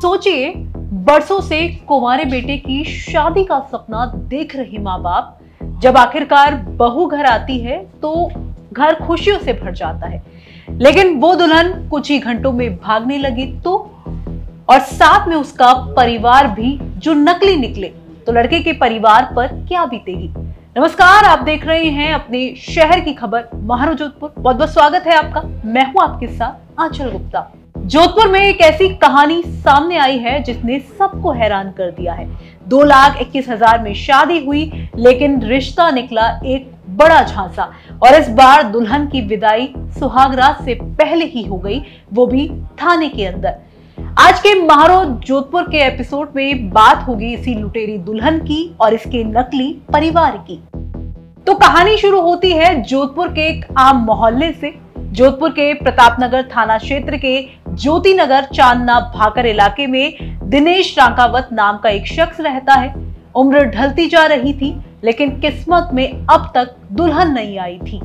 सोचिए, बरसों से कुंवारे बेटे की शादी का सपना देख रहे माँ बाप जब आखिरकार बहू घर आती है तो घर खुशियों से भर जाता है। लेकिन वो दुल्हन कुछ ही घंटों में भागने लगी तो, और साथ में उसका परिवार भी जो नकली निकले, तो लड़के के परिवार पर क्या बीतेगी। नमस्कार, आप देख रहे हैं अपने शहर की खबर महारो जोधपुर। बहुत बहुत स्वागत है आपका। मैं हूं आपके साथ आंचल गुप्ता। जोधपुर में एक ऐसी कहानी सामने आई है जिसने सबको हैरान कर दिया है। 2,21,000 में शादी हुई, लेकिन रिश्ता निकला एक बड़ा झांसा। और इस बार दुल्हन की विदाई सुहागरात से पहले ही हो गई, वो भी थाने के अंदर। आज के महारो जोधपुर के एपिसोड में बात होगी इसी लुटेरी दुल्हन की और इसके नकली परिवार की। तो कहानी शुरू होती है जोधपुर के एक आम मोहल्ले से। जोधपुर के प्रतापनगर थाना क्षेत्र के ज्योति नगर चांदना भाकर इलाके में दिनेश रांकावत नाम का एक शख्स रहता है। उम्र ढलती जा रही थी, लेकिन किस्मत में अब तक दुल्हन नहीं आई थी।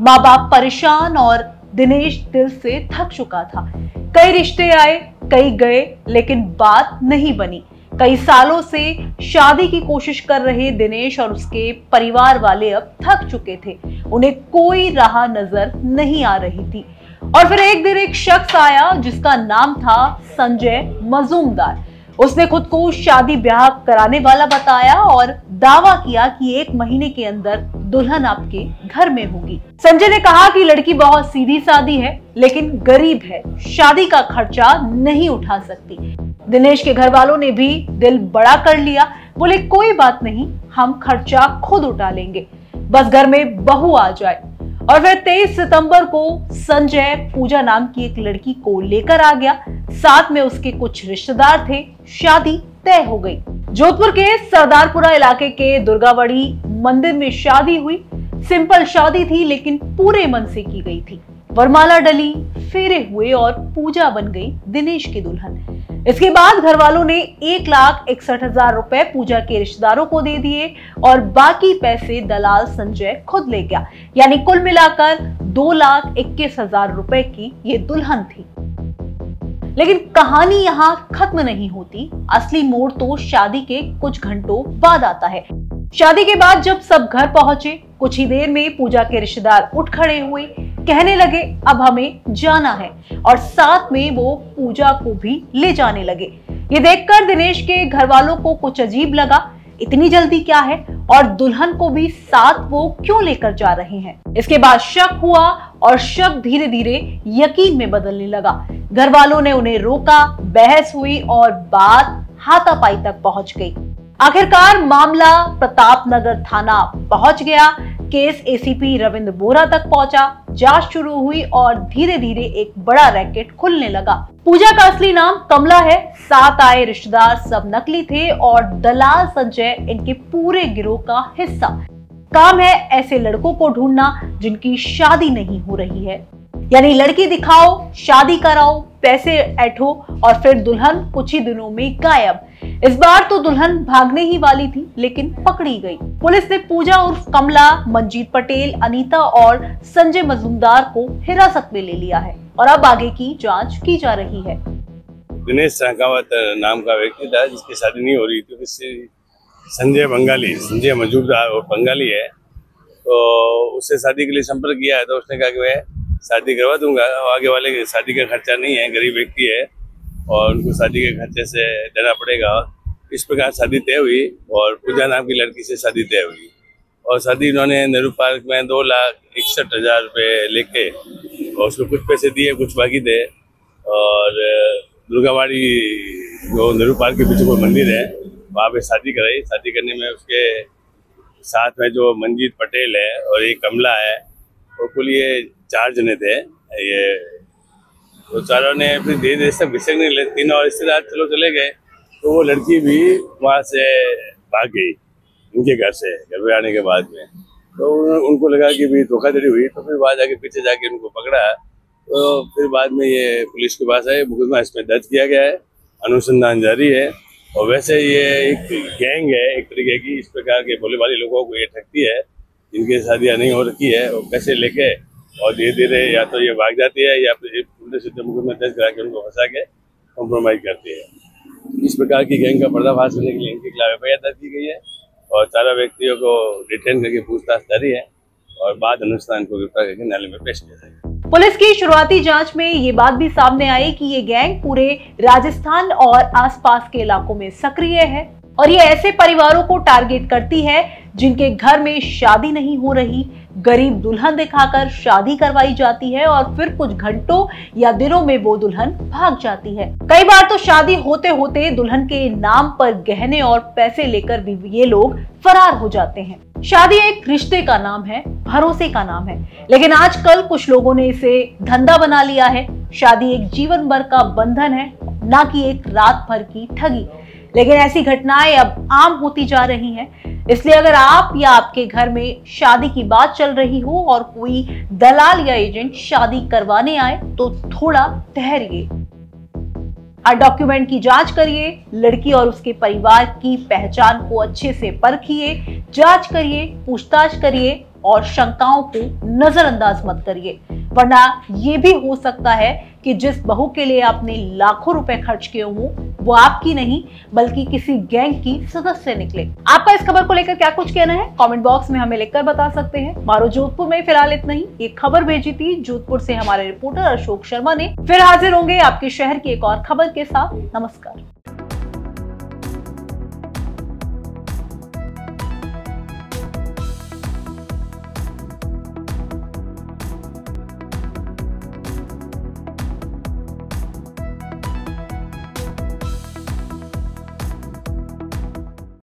माँ बाप परेशान और दिनेश दिल से थक चुका था। कई रिश्ते आए, कई गए, लेकिन बात नहीं बनी। कई सालों से शादी की कोशिश कर रहे दिनेश और उसके परिवार वाले अब थक चुके थे। उन्हें कोई राह नजर नहीं आ रही थी। और फिर एक दिन एक शख्स आया जिसका नाम था संजय मजूमदार। उसने खुद को शादी ब्याह कराने वाला बताया और दावा किया कि 1 महीने के अंदर दुल्हन आपके घर में होगी। संजय ने कहा कि लड़की बहुत सीधी सादी है, लेकिन गरीब है, शादी का खर्चा नहीं उठा सकती। दिनेश के घर वालों ने भी दिल बड़ा कर लिया। बोले कोई बात नहीं, हम खर्चा खुद उठा लेंगे, बस घर में बहू आ जाए। और फिर 23 सितंबर को संजय पूजा नाम की एक लड़की को लेकर आ गया। साथ में उसके कुछ रिश्तेदार थे। शादी तय हो गई। जोधपुर के सरदारपुरा इलाके के दुर्गावड़ी मंदिर में शादी हुई। सिंपल शादी थी, लेकिन पूरे मन से की गई थी। वरमाला डली, फेरे हुए और पूजा बन गई दिनेश की दुल्हन। इसके बाद घर वालों ने 1,61,000 रुपए पूजा के रिश्तेदारों को दे दिए और बाकी पैसे दलाल संजय खुद ले गया। यानी कुल मिलाकर 2,21,000 रुपए की ये दुल्हन थी। लेकिन कहानी यहाँ खत्म नहीं होती। असली मोड़ तो शादी के कुछ घंटों बाद आता है। शादी के बाद जब सब घर पहुंचे, कुछ ही देर में पूजा के रिश्तेदार उठ खड़े हुए, कहने लगे अब हमें जाना है, और साथ में वो पूजा को भी ले जाने लगे। ये देखकर दिनेश के घर वालों को कुछ अजीब लगा। इतनी जल्दी क्या है, और दुल्हन को भी साथ वो क्यों लेकर जा रहे हैं। इसके बाद शक हुआ और शक धीरे धीरे यकीन में बदलने लगा। घर वालों ने उन्हें रोका, बहस हुई और बात हाथापाई तक पहुंच गई। आखिरकार मामला प्रतापनगर थाना पहुंच गया। केस एसीपी रविंद्र बोरा तक पहुंचा। जांच शुरू हुई और धीरे धीरे एक बड़ा रैकेट खुलने लगा। पूजा का असली नाम कमला है। साथ आए रिश्तेदार सब नकली थे और दलाल संजय इनके पूरे गिरोह का हिस्सा। काम है ऐसे लड़कों को ढूंढना जिनकी शादी नहीं हो रही है। यानी लड़की दिखाओ, शादी कराओ, पैसे ऐठो और फिर दुल्हन कुछ ही दिनों में गायब। इस बार तो दुल्हन भागने ही वाली थी, लेकिन पकड़ी गई। पुलिस ने पूजा उर्फ कमला, मंजीत पटेल, अनीता और संजय मजूमदार को हिरासत में ले लिया है और अब आगे की जांच की जा रही है। दिनेश रांकावत नाम का व्यक्ति था जिसकी शादी नहीं हो रही थी। उससे संजय मजूमदार और बंगाली है, तो उससे शादी के लिए संपर्क किया है। तो उसने कहा कि मैं शादी करवा दूंगा, आगे वाले की शादी का खर्चा नहीं है, गरीब व्यक्ति है और उनको शादी के खर्चे से देना पड़ेगा। इस प्रकार शादी तय हुई और पूजा नाम की लड़की से शादी तय हुई। और शादी उन्होंने नेहरू पार्क में 2,61,000 रुपये लेके और उसको कुछ पैसे दिए, कुछ बाकी थे। और दुर्गावाड़ी जो नेहरू पार्क के पीछे कोई मंदिर है, वहाँ पे शादी कराई। शादी करने में उसके साथ में जो मंजीत पटेल है और एक कमला है, वो कुल ये 4 जने थे। ये तो चारों ने अपनी धीरे धीरे सब घिसक नहीं ले, 3 और रिश्तेदार चले गए। तो वो लड़की भी वहाँ से भाग गई उनके घर से, घर में आने के बाद में। तो उनको लगा कि भी धोखाधड़ी हुई, तो फिर वहाँ जाके पीछे जाके उनको पकड़ा। तो फिर बाद में ये पुलिस के पास आए, मुकदमा इसमें दर्ज किया गया है, अनुसंधान जारी है। और वैसे ये एक गैंग है एक तरीके की। इस प्रकार के भोले भाले लोगों को ये ठगती है जिनकी शादियाँ नहीं हो रखी है, और पैसे लेके और धीरे धीरे या तो ये भाग जाती है या फिर उल्टे सीधे मुकदमे दर्ज करा के उनको फंसा के कॉम्प्रोमाइज करती है। इस प्रकार की गैंग का पर्दाफाश करने के लिए इनके खिलाफ एफआईआर दर्ज की गई है और 4 व्यक्तियों को डिटेन करके पूछताछ जारी है और बाद अनुसार को गिरफ्तार करके न्यायालय में पेश किया जाएगा। पुलिस की शुरुआती जांच में ये बात भी सामने आई कि ये गैंग पूरे राजस्थान और आसपास के इलाकों में सक्रिय है और ये ऐसे परिवारों को टारगेट करती है जिनके घर में शादी नहीं हो रही, गरीब दुल्हन दिखाकर शादी करवाई जाती है और फिर कुछ घंटों या दिनों में वो दुल्हन भाग जाती है। कई बार तो शादी होते होते दुल्हन के नाम पर गहने और पैसे लेकर भी ये लोग फरार हो जाते हैं। शादी एक रिश्ते का नाम है, भरोसे का नाम है, लेकिन आजकल कुछ लोगों ने इसे धंधा बना लिया है। शादी एक जीवन भर का बंधन है, ना कि एक रात भर की ठगी। लेकिन ऐसी घटनाएं अब आम होती जा रही हैं। इसलिए अगर आप या आपके घर में शादी की बात चल रही हो और कोई दलाल या एजेंट शादी करवाने आए तो थोड़ा ठहरिए, डॉक्यूमेंट की जांच करिए, लड़की और उसके परिवार की पहचान को अच्छे से परखिए, जांच करिए, पूछताछ करिए और शंकाओं को नजरअंदाज मत करिए, वरना ये भी हो सकता है कि जिस बहू के लिए आपने लाखों रुपए खर्च किए हों वो आपकी नहीं बल्कि किसी गैंग की सदस्य निकले। आपका इस खबर को लेकर क्या कुछ कहना है कमेंट बॉक्स में हमें लिखकर बता सकते हैं। मारो जोधपुर में फिलहाल इतना ही। ये खबर भेजी थी जोधपुर से हमारे रिपोर्टर अशोक शर्मा ने। फिर हाजिर होंगे आपके शहर की एक और खबर के साथ। नमस्कार।